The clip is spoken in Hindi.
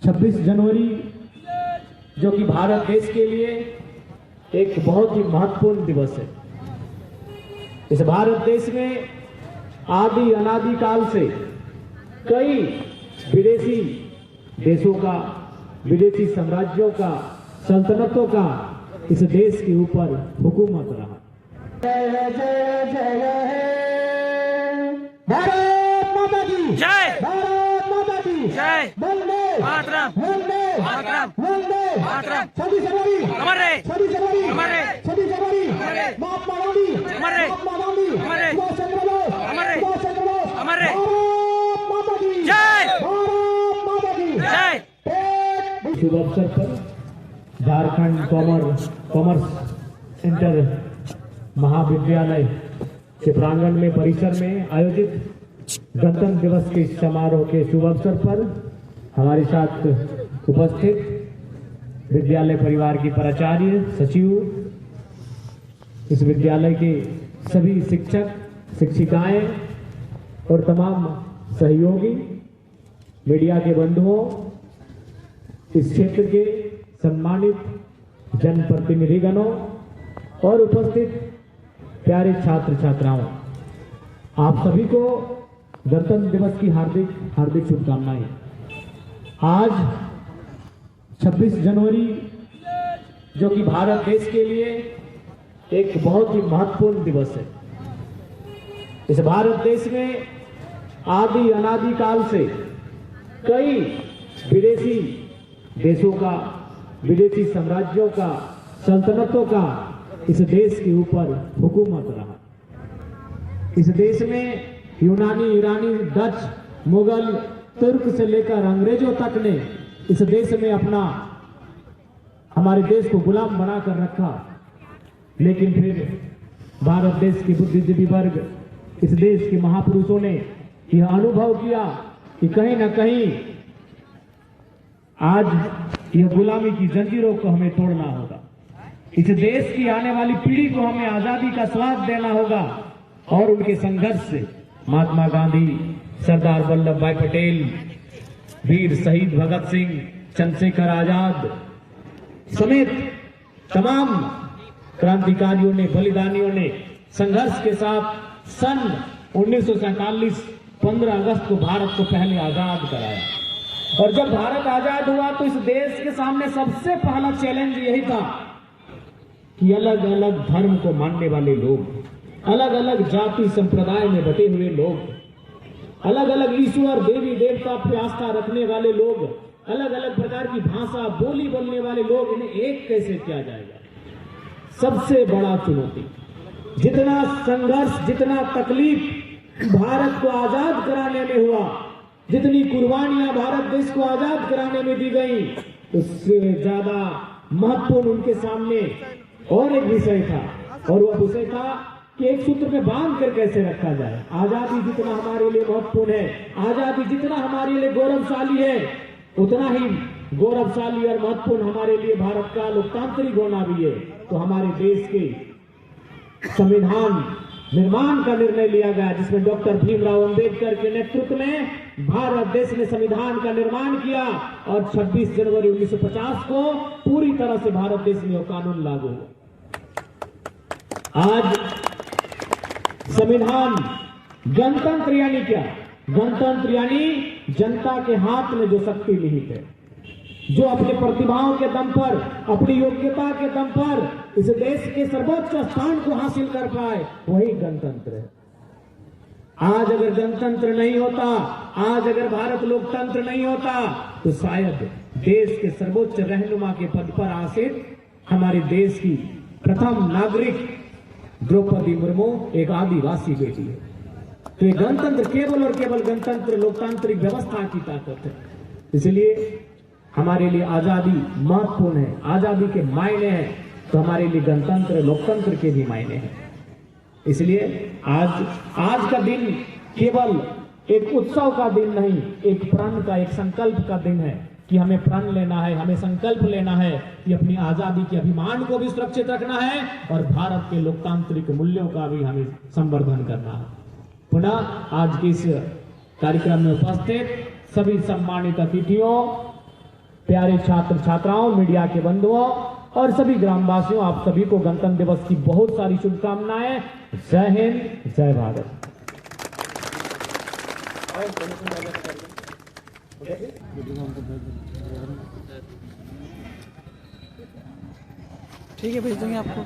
26 जनवरी जो कि भारत देश के लिए एक बहुत ही महत्वपूर्ण दिवस है। इस भारत देश में आदि अनादि काल से कई विदेशी देशों का, विदेशी साम्राज्यों का, सल्तनतों का इस देश के ऊपर हुकूमत रहा। जय जय जय भारत माता की जय, भारत माता की जय, वंदे मातरम, वंदे मातरम, वंदे मातरम। 26 जनवरी हमारे, 26 जनवरी हमारे, 26 जनवरी हमारे, महात्मा गांधी हमारे, महात्मा गांधी हमारे, सुभाष चंद्र बोस हमारे, सुभाष चंद्र बोस हमारे। भारत माता की जय, भारत माता की जय। शुभ अवसर पर झारखंड कॉमर्स इंटर महाविद्यालय के प्रांगण में परिसर में आयोजित गणतंत्र दिवस के समारोह के शुभ अवसर पर हमारे साथ उपस्थित विद्यालय परिवार की प्राचार्य, सचिव, इस विद्यालय के सभी शिक्षक, शिक्षिकाएं और तमाम सहयोगी, मीडिया के बंधुओं, इस क्षेत्र के सम्मानित जनप्रतिनिधिगणों और उपस्थित प्यारे छात्र छात्राओं, आप सभी को गणतंत्र दिवस की हार्दिक हार्दिक शुभकामनाएं। आज 26 जनवरी जो कि भारत देश के लिए एक बहुत ही महत्वपूर्ण दिवस है। इस भारत देश में आदि अनादि काल से कई विदेशी देशों का, विदेशी साम्राज्यों का, सल्तनतों का इस देश के ऊपर हुकूमत रहा। इस देश में यूनानी, ईरानी, डच, मुगल, तुर्क से लेकर अंग्रेजों तक ने इस देश में हमारे देश को गुलाम बनाकर रखा। लेकिन फिर भारत देश के बुद्धिजीवी वर्ग, इस देश के महापुरुषों ने यह अनुभव किया कि कहीं ना कहीं आज यह गुलामी की जंजीरों को हमें तोड़ना होगा। इस देश की आने वाली पीढ़ी को हमें आजादी का स्वाद देना होगा। और उनके संघर्ष से महात्मा गांधी, सरदार वल्लभ भाई पटेल, वीर शहीद भगत सिंह, चंद्रशेखर आजाद समेत तमाम क्रांतिकारियों ने, बलिदानियों ने संघर्ष के साथ सन 1947 15 अगस्त को भारत को पहले आजाद कराया। और जब भारत आजाद हुआ तो इस देश के सामने सबसे पहला चैलेंज यही था कि अलग अलग धर्म को मानने वाले लोग, अलग अलग जाति संप्रदाय में बटे हुए लोग, अलग अलग ईश्वर, देवी देवता पर आस्था रखने वाले लोग, अलग अलग प्रकार की भाषा, बोली बोलने वाले लोग, इन्हें एक कैसे किया जाएगा? सबसे बड़ा चुनौती। जितना संघर्ष, जितना तकलीफ भारत को आजाद कराने में हुआ, जितनी कुर्बानियां भारत देश को आजाद कराने में दी गई, उससे ज्यादा महत्वपूर्ण उनके सामने और एक विषय था। और वह विषय था कि एक सूत्र में बांध कर कैसे रखा जाए। आजादी जितना हमारे लिए महत्वपूर्ण है, आजादी जितना हमारे लिए गौरवशाली है, उतना ही गौरवशाली और महत्वपूर्ण हमारे लिए भारत का लोकतांत्रिक होना भी है। तो हमारे देश के संविधान निर्माण का निर्णय लिया गया, जिसमें डॉक्टर भीमराव अंबेडकर के नेतृत्व में भारत देश ने संविधान का निर्माण किया। और 26 जनवरी 1950 को पूरी तरह से भारत देश में कानून लागू हुआ। आज संविधान, गणतंत्र यानी क्या? गणतंत्र यानी जनता के हाथ में जो शक्ति निहित है, जो अपने प्रतिभाओं के दम पर, अपनी योग्यता के दम पर इस देश के सर्वोच्च स्थान को हासिल कर पाए, वही गणतंत्र है। आज अगर गणतंत्र नहीं होता, आज अगर भारत लोकतंत्र नहीं होता, तो शायद देश के सर्वोच्च रहनुमा के पद पर आसीन हमारे देश की प्रथम नागरिक द्रौपदी मुर्मू एक आदिवासी बेटी है। तो ये गणतंत्र केवल और केवल गणतंत्र, लोकतांत्रिक व्यवस्था की ताकत है। इसलिए हमारे लिए आजादी महत्वपूर्ण है। आजादी के मायने हैं तो हमारे लिए गणतंत्र, लोकतंत्र के भी मायने हैं। इसलिए आज का दिन केवल एक उत्सव का दिन नहीं, एक प्रण का, एक संकल्प का दिन है कि हमें प्रण लेना है, हमें संकल्प लेना है कि अपनी आजादी के अभिमान को भी सुरक्षित रखना है और भारत के लोकतांत्रिक मूल्यों का भी हमें संवर्धन करना है। पुनः आज के इस कार्यक्रम में उपस्थित सभी सम्मानित अतिथियों, प्यारे छात्र छात्राओं, मीडिया के बंधुओं और सभी ग्रामवासियों, आप सभी को गणतंत्र दिवस की बहुत सारी शुभकामनाएं। जय हिंद, जय भारत। ठीक है, भेज देंगे आपको।